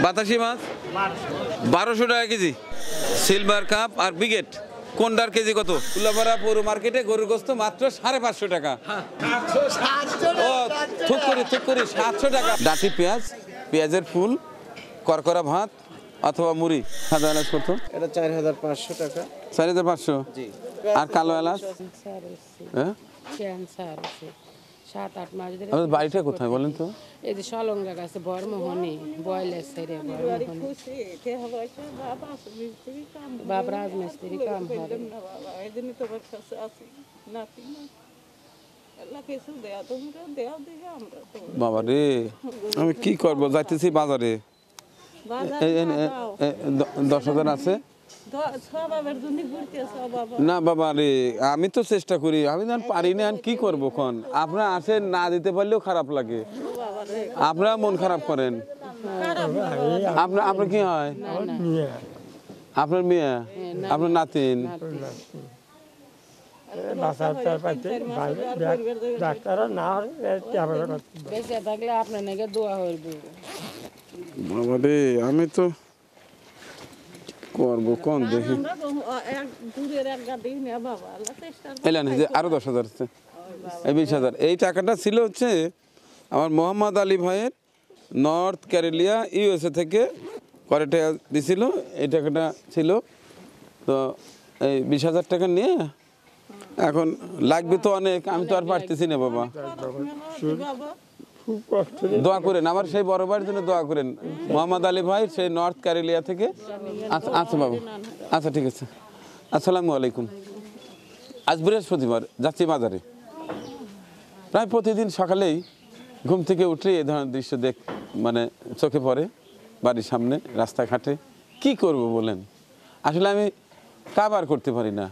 বাতাসি মাছ 1200 টাকা KG. Silver cup আর বিগেট কোনটার KG কত? তুলাপাড়া পৌর মার্কেটে গরুর গোস্ত মাত্র 550 টাকা। ও থুক করি 700 টাকা। ডাঁটি পেঁয়াজ, পেঁয়াজের ফুল, করকরা ভাত অথবা মুড়ি। সাদা এলাচ কত? এটা 4500 টাকা। 4500? জি। আর কালো এলাচ? হ্যাঁ 7-8 মাস ধরে। আপনাদের বাড়িটা কোথায় বলেন তো? এই যে সলঙ্গা গাছে বর্মহনি বয়লের সাইডে বর্মহনি। বাপ রাজমিস্ত্রি কাম করে। বাবা রে, আমি কি করবো, যাইতেছি বাজারে। 10,000 আছে না বাবা রে, আমি তো চেষ্টা করি, আমি পারি না, কি করবো কোন? আপনারা আসেন, না দিতে পারলেও খারাপ লাগে, আপনারা মন খারাপ করেন। আপনার কি হয়? আপনার মেয়ে, আপনার নাতিন? বাবা রে, আমি তো করবো কোন দেখি। এলেন যে আরো 10,000 আছে, এই 20,000। এই টাকাটা ছিল হচ্ছে আমার মোহাম্মদ আলী ভাইয়ের নর্থ ক্যারেলিয়া USA থেকে করে টাকা দিছিল, এই টাকাটা ছিল। তো এই 20,000 টাকা নিয়ে এখন লাগবে তো অনেক, আমি তো আর পারতেছি না বাবা। দোয়া করেন আমার সেই বড় ভাইয়ের জন্য, দোয়া করেন। মোহাম্মদ আলী ভাই সেই নর্থ ক্যারেলিয়া থেকে। আচ্ছা আচ্ছা বাবু, আচ্ছা ঠিক আছে। আসসালামু আলাইকুম। আজ বৃহস্পতিবার, যাচ্ছি বাজারে। প্রায় প্রতিদিন সকালেই ঘুম থেকে উঠে এ ধরনের দৃশ্য মানে চোখে পড়ে বাড়ির সামনে, রাস্তাঘাটে। কি করব বলেন, আসলে আমি কাবার করতে পারি না,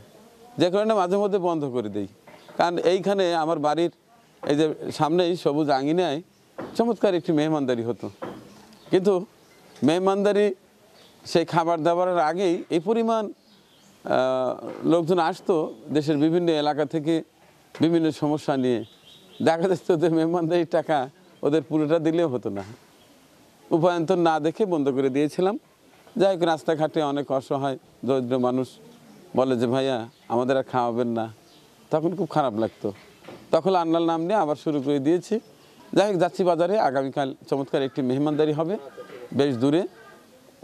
যে কারণে মাঝে মধ্যে বন্ধ করে দেই। কারণ এইখানে আমার বাড়ির এই যে সামনেই সবুজ আঙিনায় চমৎকার একটি মেহমানদারি হতো, কিন্তু মেহমানদারি সেই খাবার দাবারের আগেই এই পরিমাণ লোকজন আসতো দেশের বিভিন্ন এলাকা থেকে, বিভিন্ন সমস্যা নিয়ে। দেখা যাচ্ছে ওদের মেহমানদারির টাকা ওদের পুরোটা দিলেও হতো না, উপায়ন্তর না দেখে বন্ধ করে দিয়েছিলাম। যাই হোক, রাস্তাঘাটে অনেক অসহায় দরিদ্র মানুষ বলে যে ভাইয়া আমাদের আর খাওয়াবেন না, তখন খুব খারাপ লাগতো। তখন আল্লাহর নাম নিয়ে আবার শুরু করে দিয়েছি। যাই হোক, যাচ্ছি বাজারে। আগামীকাল চমৎকার একটি মেহমানদারি হবে বেশ দূরে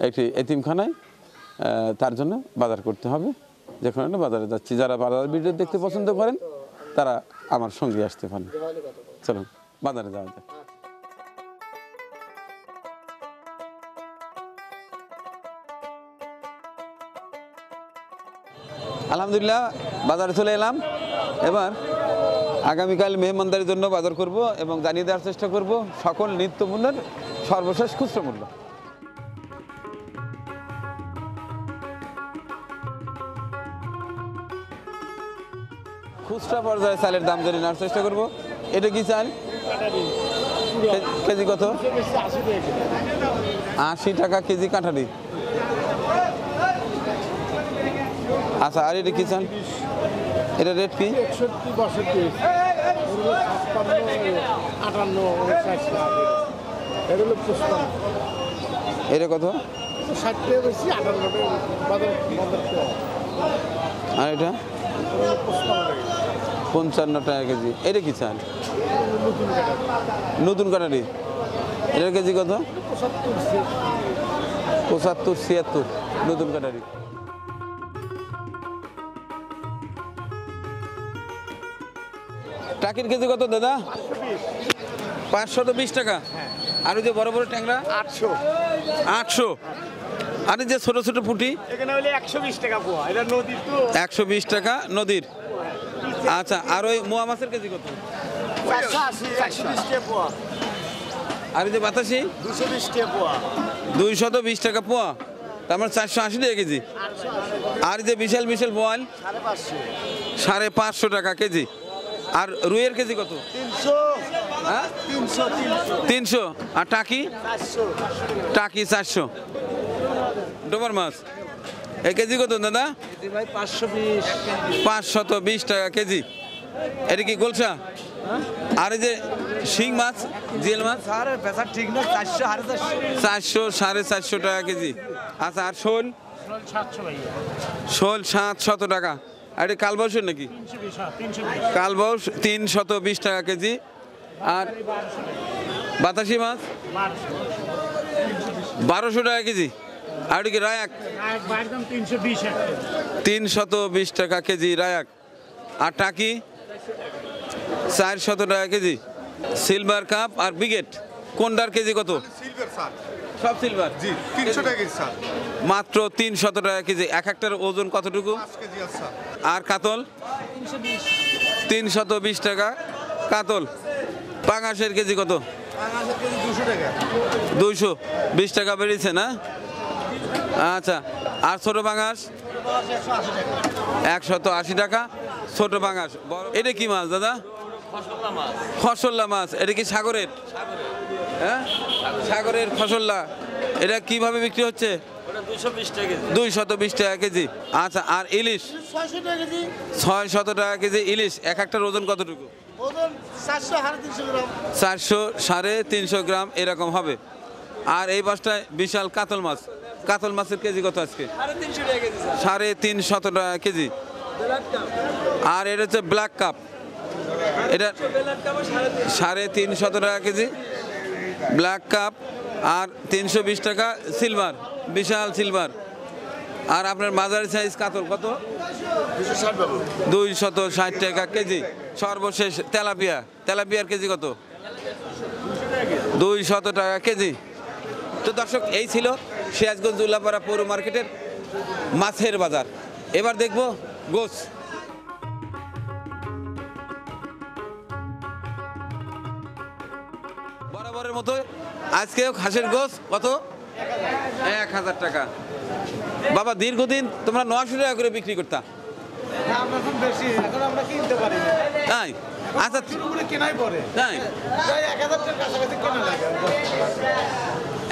একটি এতিমখানায়, তার জন্য বাজার করতে হবে, যে কারণে বাজারে যাচ্ছি। যারা বাজার ভিডিও দেখতে পছন্দ করেন তারা আমার সঙ্গে আসতে পারেন। চলুন বাজারে যাওয়া যাক। আলহামদুলিল্লাহ বাজারে চলে এলাম। এবার আগামীকাল মেহমানদারির জন্য বাজার করব এবং জানিয়ে দেওয়ার চেষ্টা করব সকল নিত্য পণ্যের সর্বশেষ খুচরো মূল্য। খুচরা পর্যায়ে চালের দাম জানিয়ে নেওয়ার চেষ্টা করব। এটা কি চাল? কেজি কত? 80 টাকা কেজি কাঠারি। আচ্ছা, আর এটা কি চাল? এটা রেট কি? 61, 62, এটা কত? 60 আর এটা 55 টাকা কেজি। এটা কি চাল? নতুন কাটারি। এটার কেজি কত? 75, 76 নতুন কাটারি। টাকির কেজি কত দাদা? 520 টাকা। আর ওই যে বড় বড় ট্যাংরা 800। আর এই যে ছোট ছোট পুঁটি এখানে হলে 120 টাকা পোয়া। এটা নদীর তো 120 টাকা নদীর। আচ্ছা, আর ওই মোয়া মাছের কেজি কত? 480 টাকা পোয়া। আর এই যে বাতাসি 220 টাকা পোয়া। 220 টাকা পোয়া, তার মানে 480 টাকা কেজি। আর এই যে বিশাল বিশাল বোয়াল 550 টাকা কেজি। আর রুইয়ের কেজি কত? 300। হ্যাঁ 300। আর টাকি? 400। টাকি 400। ডোবার মাছ এই কেজি কত দাদা? ভাই 520। 520 টাকা কেজি। এটা কি গোলসা? আর এই যে শিং মাছ, জিয়েল মাছ স্যার বেচা ঠিক না 400 450 400 450 টাকা কেজি। আচ্ছা, আর শোল? 700 ভাইয়া শোল 700 টাকা। আর এটা কালবাউসের নাকি? 320 কালবাউস 320 টাকা কেজি। আর বাতাসি মাছ 1200 টাকা কেজি। আর এটা কি রায়াক? একদম 320 320 টাকা কেজি রায়াক। আর টাকি 400 টাকা কেজি। সিলভার কাপ আর বিগেট কোনটার কেজি কত? সিলভার স্যার সব সিলভার জি 300 টাকা কেজি স্যার মাত্র 300 টাকা কেজি। এক একটার ওজন কতটুকু? 5 কেজি আছে স্যার আর কাতল 320 টাকা কাতল। পাঙাশের কেজি কত? পাঙাশের কেজি 200 টাকা 220 টাকা বেড়েছে না? আচ্ছা, আর ছোট পাঙাশ 180 টাকা ছোট পাঙাশ। এটা কি মাছ দাদা? খসল্লা মাছ। এটা কি সাগরের? হ্যাঁ, সাগরের খসল্লা। এটা কিভাবে বিক্রি হচ্ছে? 220 টাকা কেজি। আচ্ছা, আর ইলিশ 600 টাকা কেজি ইলিশ। এক একটার ওজন কতটুকু? 400 350 গ্রাম এরকম হবে। আর এই মাছটায় বিশাল কাতল মাছ। কাতল মাছের কেজি কত আজকে? 350 টাকা কেজি। আর এটা হচ্ছে ব্ল্যাক কাপ, এটা 350 টাকা কেজি ব্ল্যাক কাপ। আর 320 টাকা সিলভার, বিশাল সিলভার। আর আপনার মাঝারি সাইজ কাতল কত? 260 টাকা কেজি। সর্বশেষ তেলাপিয়া, তেলাপিয়ার কেজি কত? 200 টাকা কেজি। তো দর্শক, এই ছিল সিরাজগঞ্জ উল্লাপাড়া পৌর মার্কেটের মাছের বাজার। এবার দেখব গোছ। বরাবরের মতো আজকেও খাসের গোছ কত? 1000 টাকা। বাবা, দীর্ঘদিন তোমরা 900 টাকা করে বিক্রি করতা, আমরা এখন বেশি, এখন আমরা কিনতে পারি না তাই? আচ্ছা, পুরো কেনাই পড়ে তাই প্রায় 1000 টাকার কাছাকাছি কেনা লাগে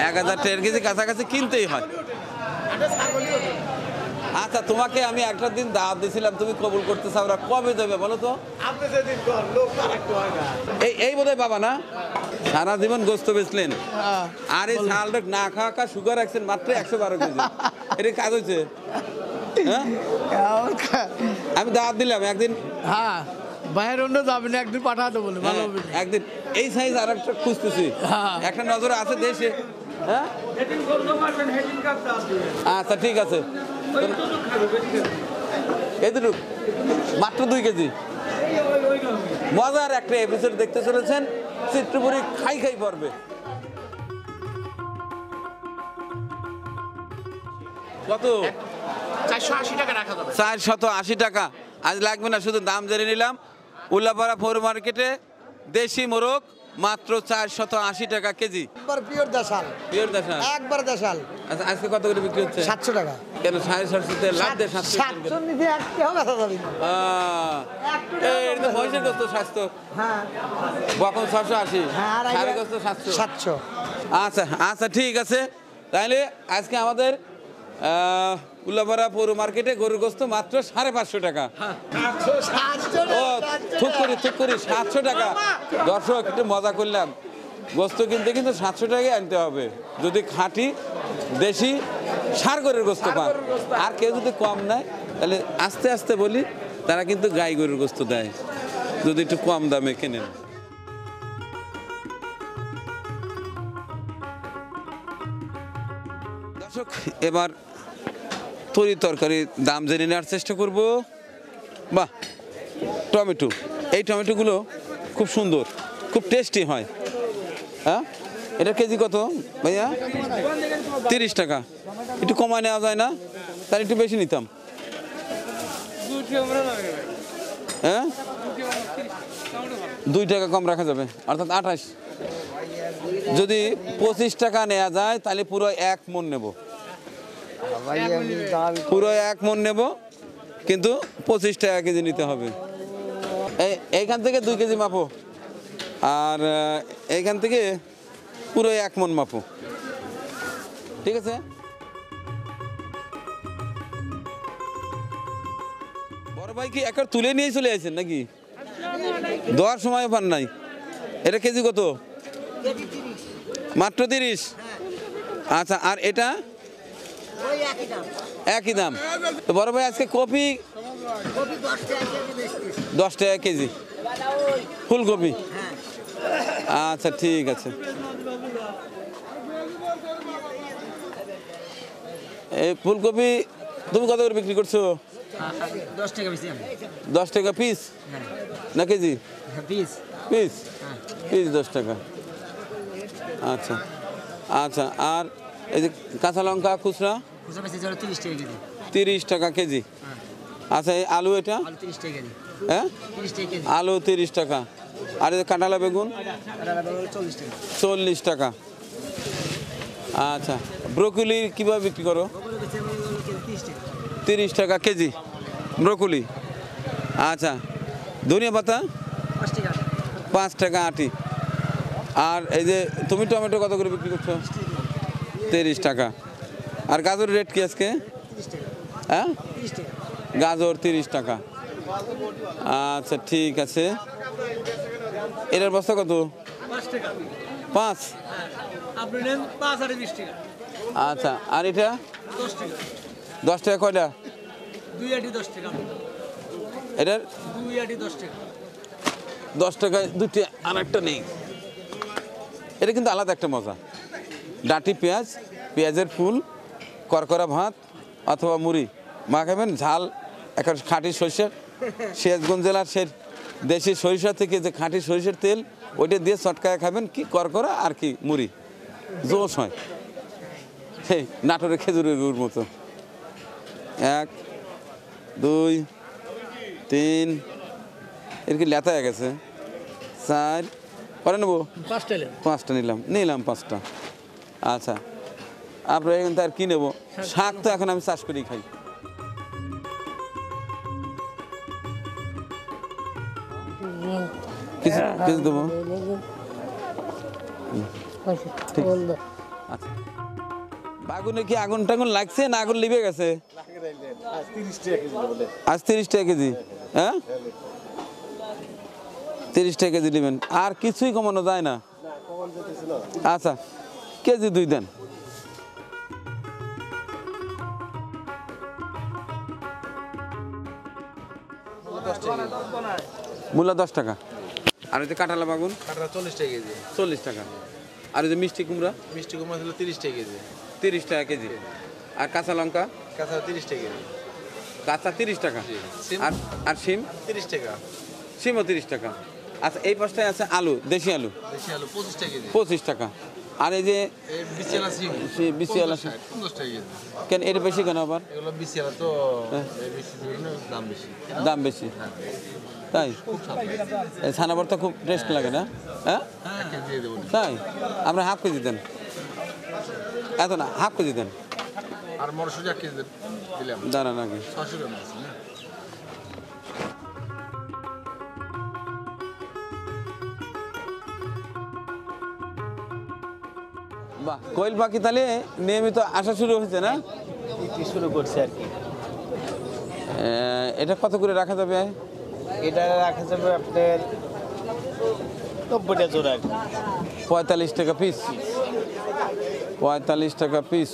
1000 টাকার কেজি কাছাকাছি কিনতেই হয়। এটা ছাগলই ওঠে আচ্ছা, তোমাকে আমি একটা দিন দাওয়াত দিয়েছিলাম, তুমি কবুল করতে চাও না, কবে দেবে বলো তো? আপনি যেদিন কর লোক আর একটু হয় না এই বোধহয় বাবা না, সারা জীবন গোস্ত বেচলেন, আর এই শালটা না খাওয়া খা সুগার রাখছেন মাত্র 112 কেজি। এটা কাজ হয়েছে? হ্যাঁ, আমি দাওয়াত দিলাম একদিন। হ্যাঁ, বাইরের অন্য যাবে না, একদিন পাঠাতে বলে ভালো হবে না। একদিন এই সাইজ আর একটা খুঁজতেছি, হ্যাঁ। একটা নজরে আছে দেশে। হ্যাঁ, আচ্ছা ঠিক আছে। এতটুক মাত্র 2 কেজি। মজার একটা এপিসোড দেখতে চলেছেন চিত্রপুরী খাই খাই পর্বে। কত? 480 টাকা রাখা যাবে। 480 টাকা। আজ লাগবে না, শুধু দাম জেনে নিলাম। উল্লাপাড়া পৌর মার্কেটে দেশি মোরগ মাত্র 480 টাকা কেজি। একবার পিওর দেশাল, পিওর দেশাল একবার দেশাল। আচ্ছা, আজকে কত করে বিক্রি হচ্ছে? 700 টাকা। কেন 750-তে লাভ দেয়? 700 নিতে একটাও বেচা যাবে না। এই তো মহিষের গোস্ত স্বাস্থ্য হ্যাঁ বকন 680, হ্যাঁ, আর ষাঁড়ের গোস্ত 700। 700। আচ্ছা আচ্ছা, ঠিক আছে। তাহলে আজকে আমাদের উল্লাপাড়া পৌর মার্কেটে গরুর গোস্ত মাত্র 550 টাকা। ও থুক করি 700 টাকা। দর্শক, একটু মজা করলাম। গোস্ত কিনতে কিন্তু 700 টাকায় আনতে হবে যদি খাঁটি দেশি ষাঁড় গরুর গোস্ত পান। আর কেউ যদি কম নেয় তাহলে আস্তে আস্তে বলি, তারা কিন্তু গাই গরুর গোস্ত দেয় যদি একটু কম দামে কেনেন। দর্শক, এবার তরি তরকারি দাম জেনে নেওয়ার চেষ্টা করব। বাহ, টমেটো, এই টমেটোগুলো খুব সুন্দর, খুব টেস্টি হয়। হ্যাঁ, এটা কেজি কত ভাইয়া? 30 টাকা। একটু কমায় নেওয়া যায় না? তার একটু বেশি নিতাম। হ্যাঁ, 2 টাকা কম রাখা যাবে, অর্থাৎ 28। যদি 25 টাকা নেওয়া যায় তাহলে পুরো 1 মণ নেব, পুরো 1 মণ নেব, কিন্তু 25 টাকা কেজি নিতে হবে। এইখান থেকে 2 কেজি মাপো, আর এইখান থেকে পুরো 1 মণ মাপো, ঠিক আছে? বড় ভাই কি একবার তুলে নিয়ে চলে আসেন নাকি? দেওয়ার সময় পান নাই। এটা কেজি কত? মাত্র 30। আচ্ছা, আর এটা একই দাম। তো বড় ভাই আজকে কপি 10 টাকা কেজি, ফুলকপি। আচ্ছা ঠিক আছে। এই ফুলকপি তুমি কত করে বিক্রি করছো? 10 টাকা বেশি আমি 10 টাকা পিস না কেজি? পিস পিস পিস 10 টাকা। আচ্ছা আচ্ছা, আর এই যে কাঁচা লঙ্কা খুচরা খুচরা বেশি 30 টাকা কেজি 30 টাকা কেজি। আচ্ছা, এই আলু এটা? আলু 30 টাকা কেজি হ্যাঁ 30 টাকা কেজি আলু 30 টাকা। আর এই যে কাঁঠালা বেগুন? 40 টাকা 40 টাকা। আচ্ছা, ব্রোকলি কিভাবে বিক্রি করো? 30 টাকা কেজি ব্রোকলি। আচ্ছা, ধনিয়া পাতা 5 টাকা আটি। আর এই যে তুমি টমেটো কত করে বিক্রি করছো? 30 টাকা। আর গাজরের রেট কি আজকে? হ্যাঁ, গাজর 30 টাকা। আচ্ছা ঠিক আছে। এটার বস্তা কত? 5। আপনি নেন 5 আর 20 টাকা আচ্ছা, আর এটা 10 টাকা 10 টাকা কয়টা? 2 আটি 10 টাকা এটার 2 আটি 10 টাকা 10 টাকায় দুটি, আর একটা নেই। এটা কিন্তু আলাদা একটা মজা। ডাঁটি পেঁয়াজ, পেঁয়াজের ফুল, করকরা ভাত অথবা মুড়ি মাখাবেন, ঝাল এখন খাঁটি সরিষার, সিরাজগঞ্জ জেলার সে দেশি সরিষা থেকে যে খাঁটি সরিষার তেল, ওইটা দিয়ে চটকায় খাবেন, কি করকরা আর কি মুড়ি, জোশ হয় সেই নাটোরের খেজুরের গুড় মতো। 1 2 3, এর কি লেতা হয়ে গেছে। 4, পরে নেবো 5টা নিলাম 5টা। আচ্ছা, আপনার এখান থেকে আর কি নেবো? শাক তো এখন আমি চাষ করি খাই। কিছু দেবো? ঠিক। আচ্ছা, বাগুনে কি আগুন টাগুন লাগছে না আগুন লিবে গেছে? আজ 30 টাকা কেজি। হ্যাঁ 30 টাকা কেজি নেবেন, আর কিছুই কমানো যায় না? আচ্ছা, কেজি 2 দেন। মূলা 10 টাকা। আর এই যে কাঁঠালা বাগুন? কাঁঠাল 40 টাকা কেজি 40 টাকা। আর এই যে মিষ্টি কুমড়া? মিষ্টি কুমড়া ছিল 30 টাকা কেজি 30 টাকা কেজি। আর কাঁচা লঙ্কা? কাঁচা 30 টাকা কেজি কাঁচা 30 টাকা। সিম? আর শিম? 30 টাকা শিমও 30 টাকা। আচ্ছা, এই পাশটায় আছে আলু, দেশি আলু দেশি আলু 25 টাকা কেজি 25 টাকা। আর এই যে এই বিচিয়ালা সিম বিচিয়ালা সিম? 50 টাকা কেজি। কেন এটা বেশি কেন আবার? এগুলো বিচিয়ালা তো এই বেশি জন্য দাম বেশি। দাম বেশি তাই? এই ছানা ভর্তা খুব টেস্ট লাগে না? হ্যাঁ 1 কেজি দিয়ে দেবো। তাই? আমরা হাফ কেজি দেন। এত না, হাফ কেজি দেন। আর মরশুরি 1 কেজি দিলাম দাঁড়ান আগে। 600 গ্রাম আছে না? বাহ, কোয়েল পাখি তাহলে নিয়মিত আসা শুরু হয়েছে না? শুরু করছে আর কি। এটা কত করে রাখা যাবে? এটা রাখা যাবে আপনার 90টা জোড়া আর কি। 45 টাকা পিস। 45 টাকা পিস।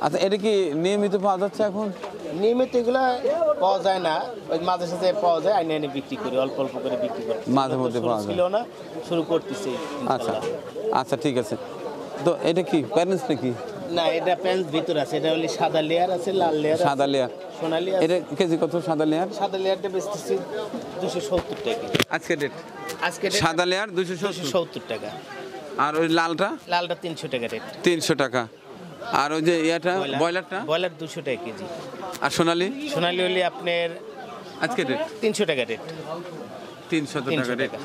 আচ্ছা, এটা কি নিয়মিত পাওয়া যাচ্ছে এখন? নিয়মিত এগুলো পাওয়া যায় না, ওই মাঝে সাঝে পাওয়া যায়, আইনে এনে বিক্রি করি, অল্প অল্প করে বিক্রি করি। মাঝে মধ্যে পাওয়া যায়। ছিল না, শুরু করতেছি আচ্ছা ইনশাআল্লাহ। আচ্ছা ঠিক আছে। তো এটা কি প্যারেন্টস নাকি? না, এটা প্যান্ট ভিতর আছে, এটা হলে সাদা লেয়ার আছে, লাল লেয়ার সাদা লেয়ার। সোনালি এটা কেজি কত সাদা লেয়ার? সাদা লেয়ারটা বেচতেছি 270 টাকা। আজকে ডেট আজকে সাদা লেয়ার 270। 270 টাকা। আর ওই লালটা? লালটা 300 টাকা রেট। 300 টাকা। আর ওই যে ইয়াটা ব্রয়লারটা? ব্রয়লার 200 টাকা কেজি। আর সোনালি? সোনালি হলে আপনার আজকে রেট 300 টাকা রেট। 300 টাকা 300 রেট। টাকা।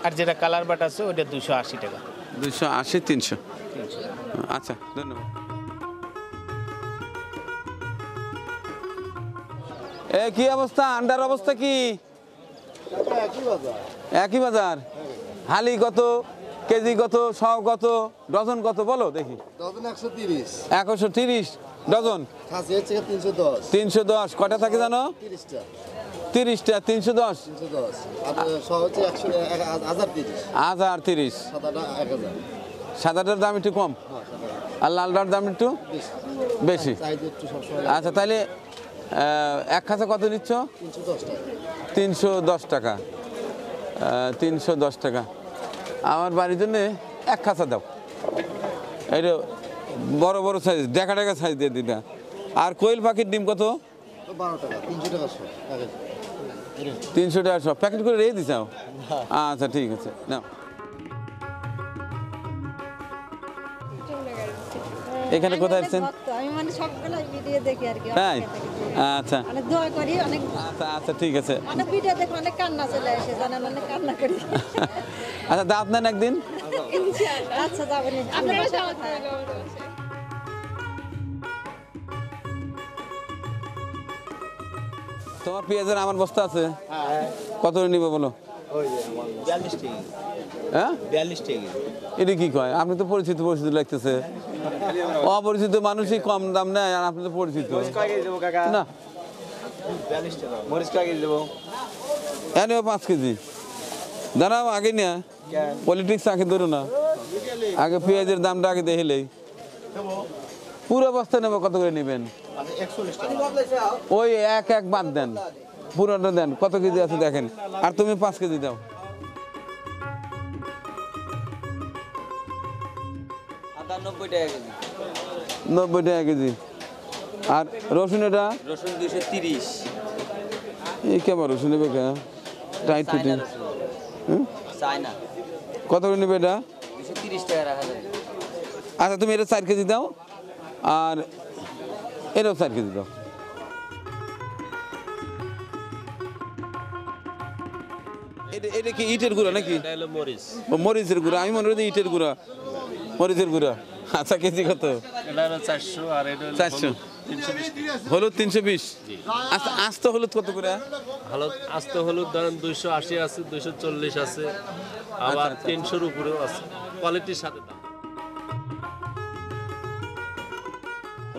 আর যেটা কালার বাট আছে ওটা 280 টাকা। 280 300। আচ্ছা ধন্যবাদ। কি অবস্থা? আন্ডার অবস্থা কি? একই বাজার। হালি কত, কেজি কত, সব কত, ডজন কত বলো দেখি? Dozen 130, 130 dozen. খাসি হচ্ছে 310, 310 কটা থাকে জানো? 30টা। 30টা 310 310 আর সহ হচ্ছে 1030 সাদাটা 1000 সাদাটার দাম একটু কম আর লালটার দাম একটু বেশি। চাহিদা একটু সবসময় আচ্ছা তাহলে এক খাঁচা কত নিচ্ছ? 310 টাকা। 310 টাকা আমার বাড়ির জন্য এক খাঁচা দাও। এটা বড় বড় সাইজ ডেকা ডেকা সাইজ দিয়ে দিটা। আর কোয়েল পাখির ডিম কত? 12 টাকা 300 টাকা সহ 300 টাকা সব প্যাকেট করে রেখে দিছাও? আচ্ছা ঠিক আছে নাও। এখানে কোথায় আসছেন? আমি মানে সবগুলো ভিডিও দেখি আর কি। তাই আচ্ছা অনেক দোয়া করি অনেক আচ্ছা আচ্ছা ঠিক আছে। অনেক ভিডিও দেখে অনেক কান্না চলে আসে জানেন অনেক কান্না করি। আচ্ছা দাঁত নেন একদিন। আচ্ছা যাবেন আপনারা সাথে তোমার পেঁয়াজের আমার বস্তা আছে? কত করে নিবে বলো? 42 টাকা। হ্যাঁ 42 টাকা। এটা কি কয়? আপনি তো পরিচিত পরিচিত লাগতেছে। অপরিচিত মানুষই কম দাম নেয় আর আপনি তো পরিচিত না। 42 টাকা। মরিচ কয় কেজি দেবো? এনেও 5 কেজি দাঁড়াও আগে নিয়ে পলিটিক্স আগে ধরো না, আগে পেঁয়াজের দামটা আগে দেখলেই। পুরো বস্তা নেবো কত করে নেবেন? 41 টাকা। ওই এক এক বাদ দেন, পুরোটা দেন। কত কেজি আছে দেখেন। আর তুমি 5 কেজি দাও। আদা 90 টাকা কেজি, 90 টাকা কেজি। আর রসুন এটা রসুন 230, এই কেমন রসুন নেবে কে? Tight fitting. চায়না কত করে নেবে এটা? 230 টাকা রাখা যায়। আচ্ছা তুমি এটা 4 কেজি দাও আর এটাও 4 কেজি দাও। এটা কি ইটের গুঁড়া নাকি? ও মরিচের গুঁড়া, আমি মনে করি ইটের গুঁড়া, মরিচের গুঁড়া। আচ্ছা কেজি কত? 400 আর এটা 400। হলুদ 320। আচ্ছা আস্ত হলুদ কত করে? হলুদ আস্ত হলুদ ধরেন 280 আছে, 240 আছে, আবার 300-র উপরেও আছে, কোয়ালিটির সাথে দাম।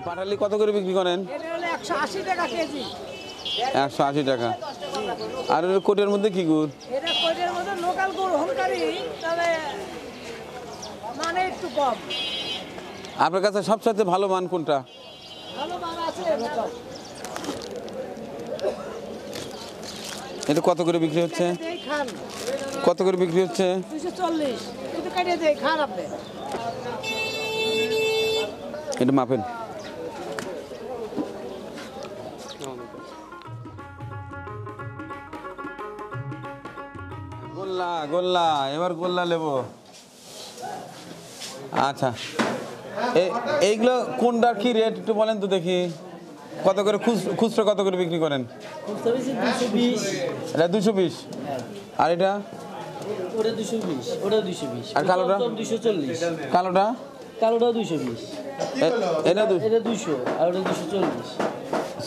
পাটালি কত করে বিক্রি করেন? এটা হলো 180 টাকা কেজি। 180 টাকা। আর ওই কোটের মধ্যে কি গুড়? এটা কোটের মধ্যে লোকাল গুড় হলকারি, তবে মানে একটু কম। আপনার কাছে সবচেয়ে ভালো মান কোনটা? ভালো মান আছে। এটা কত করে বিক্রি হচ্ছে? দেই খান কত করে বিক্রি হচ্ছে? 240 একটু কেটে দেই খান আপনি। এটা মাপেন। গোল্লা গোল্লা, এবার গোল্লা নেবো। আচ্ছা এইগুলো কোনটার কি রেট একটু বলেন তো দেখি। কত করে খুচরো কত করে বিক্রি করেন? 220, এটা 220। আর এটা? ওটা 220, ওটা 220। আর কালোটা? 240, কালোটা? কালোটা 220, এটা এটা 200 আর ওটা 240।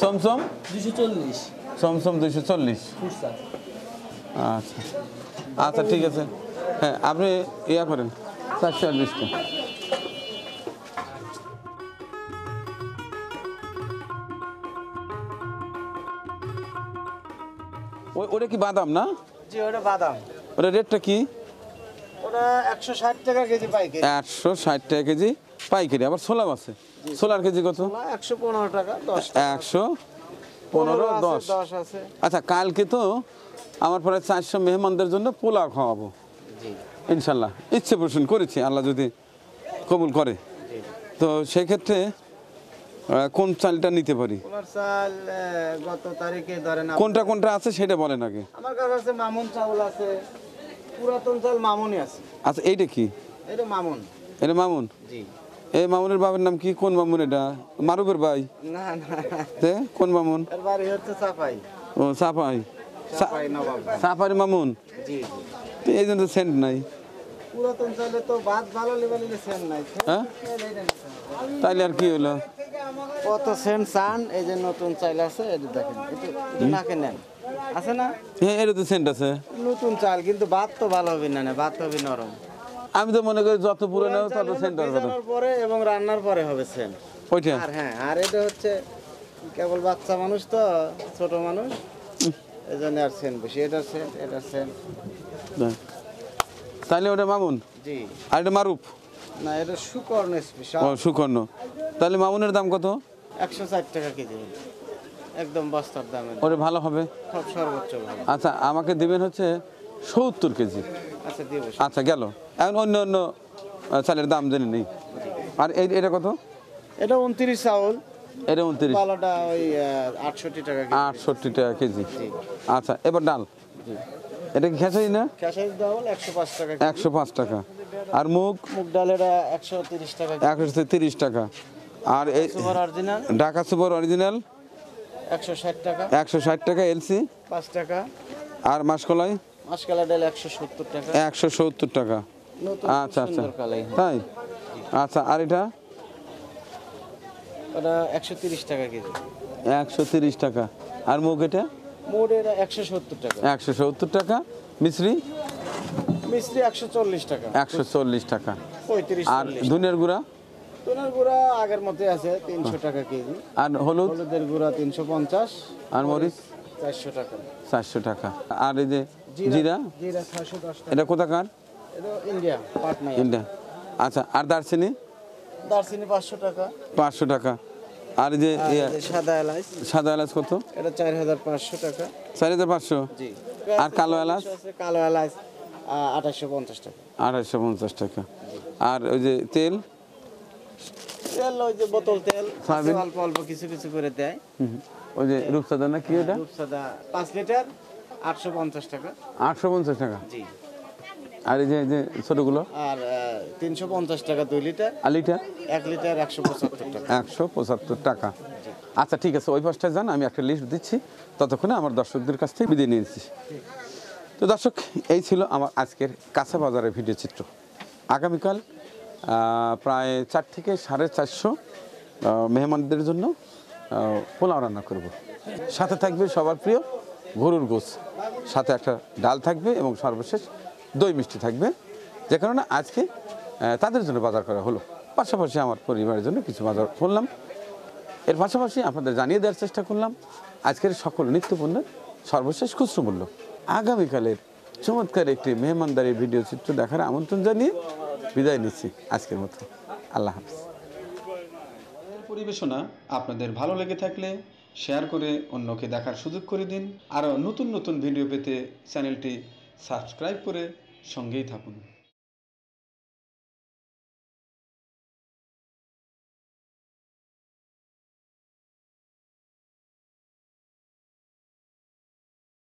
সমসম 240 সমসম 240। ফুটসা। আচ্ছা আচ্ছা ঠিক আছে। হ্যাঁ আপনি ইয়া করেন 440টা। ওটা কি বাদাম না? জি ওটা বাদাম, ওটা রেটটা কি? ওটা 160 টাকা কেজি পাইকারি। 160 টাকা কেজি পাইকারি। আবার ছোলাও আছে। ছোলার কেজি কত? 115 টাকা 10 টাকা। 115 10। 10 আছে। আচ্ছা কালকে তো আমার প্রায় 400 মেহমানদের জন্য পোলাও খাওয়াবো ইনশাল্লাহ। ইচ্ছে পোষণ করেছি, আল্লাহ যদি কবুল করে। তো সেক্ষেত্রে কোন চালটা নিতে পারি? তোমার চাল গত তারিখে ধরেন কোনটা কোনটা আছে সেটা বলেন আগে। আমার কাছে আছে মামুন চাউল আছে, পুরাতন চাল মামুনই আছে। আচ্ছা এইটা কি? এটা মামুন। এটা মামুন? জি। এই মামুনের বাবার নাম কি? কোন মামুন এটা? মারুফের ভাই? না না, তে কোন মামুন? এর বাড়ি হচ্ছে চাপাই। ও সাফাই। চাপাই নবাব। সাফারি মামুন। জি জি। তো এই জন্য সেন্ট নাই। পুরাতন চালে তো ভাত ভালো লেভেলে সেন্ট নাই। হ্যাঁ তাইলে আর কি হলো? কত সেন্ট চান? এই যে নতুন চাল আছে, এটা দেখেন, এটা নাকে নেন, আছে না? হ্যাঁ এটা তো সেন্ট আছে। নতুন চাল কিন্তু ভাত তো ভালো হবে না, ভাত হবে নরম। আমি তো মনে করি যত পুরনো তত সেন্ট হবে। ভিজানোর পরে এবং রান্নার পরে হবে সেন্ট। ওইটা আর হ্যাঁ, আর এটা হচ্ছে কেবল বাচ্চা মানুষ তো, ছোট মানুষ, এই জন্য আর সেন্ট বেশি, এটা সেন্ট। তাহলে ওটা মামুন জি। আর এটা মারুফ? না, এটা সুকর্ণ স্পেশাল। ও সুকর্ণ। তাহলে মামুনের দাম কত? 160 টাকা কেজি, একদম বস্তার দামে। ওরে ভালো হবে। সব সর্বোচ্চ ভালো। আচ্ছা আমাকে দিবেন হচ্ছে 70 কেজি। আচ্ছা দিব। আচ্ছা গেল। এখন অন্য অন্য চালের দাম জেনে নেই। আর এটা কত? এটা 29 চাউল। এটা 29। ভালোটা ওই 68 টাকা কেজি। 68 টাকা কেজি। আচ্ছা এবার ডাল। জি। এটা কি খেসারি না? খেসারির ডাল 105 টাকা। 105 টাকা। আর মুগ ডালের 130 টাকা। 130 টাকা। আর এই super original, Dhaka super original 160 টাকা। 160 টাকা। এলসি 5 টাকা। আর মাসকলাই? মাসকলাই ডাল 170 টাকা। 170 টাকা। আচ্ছা আচ্ছা তাই। আচ্ছা আর এটা? ওটা 130 টাকা কেজি। 130 টাকা। আর মুগ এটা? মুগ এটা 170 টাকা। 170 টাকা। মিশ্রি? মিষ্টি 140 টাকা। 140 টাকা। 35। আর ধনিয়ার গুঁড়া? ধনিয়ার গুঁড়া আগের মধ্যে আছে 300 টাকা কেজি। আর হলুদ? হলুদের গুঁড়া 350। আর মরিচ? 400 টাকা। 400 টাকা। আর এই যে জিরা? জিরা 610 টাকা। এটা কোথাকার? এটা ইন্ডিয়া, পাটনা। ইন্ডিয়া। আচ্ছা আর দারচিনি? দারচিনি 500 টাকা। 500 টাকা। আর এই যে সাদা এলাচ? সাদা এলাচ কত? এটা 4500 টাকা। 4500? জি। আর কালো এলাচ? কালো এলাচ 2850 টাকা। 2850 টাকা। আর ওই যে তেল? তেল ওই যে বোতল তেল সয়াবিন? অল্প অল্প কিছু কিছু করে দেয়। ওই যে রূপসাদা না কি এটা? রূপসাদা 5 লিটার 850 টাকা। 850 টাকা। জি। আর এই যে ছোটগুলো? আর 350 টাকা 2 লিটার। আর লিটার? 1 লিটার 175 টাকা। 175 টাকা। আচ্ছা ঠিক আছে, ওই পাশটায় যান, আমি একটা লিস্ট দিচ্ছি, ততক্ষণে আমার দর্শকদের কাছ থেকে বিদায় নিয়েছি। তো দর্শক, এই ছিল আমার আজকের কাঁচা বাজারের ভিডিও চিত্র। আগামীকাল প্রায় 4 থেকে 450 মেহমানদের জন্য পোলাও রান্না করব। সাথে থাকবে সবার প্রিয় গরুর গোশ, সাথে একটা ডাল থাকবে এবং সর্বশেষ দই মিষ্টি থাকবে, যে কারণে আজকে তাদের জন্য বাজার করা হলো। পাশাপাশি আমার পরিবারের জন্য কিছু বাজার করলাম। এর পাশাপাশি আপনাদের জানিয়ে দেওয়ার চেষ্টা করলাম আজকের সকল নিত্যপণ্যের সর্বশেষ খুচরো মূল্য। আগামীকালের চমৎকার একটি মেহমানদারির ভিডিও চিত্র দেখার আমন্ত্রণ জানিয়ে বিদায় নিচ্ছি আজকের মতো। আল্লাহ হাফেজ। পরিবেশনা আপনাদের ভালো লেগে থাকলে শেয়ার করে অন্যকে দেখার সুযোগ করে দিন। আরও নতুন নতুন ভিডিও পেতে চ্যানেলটি সাবস্ক্রাইব করে সঙ্গেই থাকুন।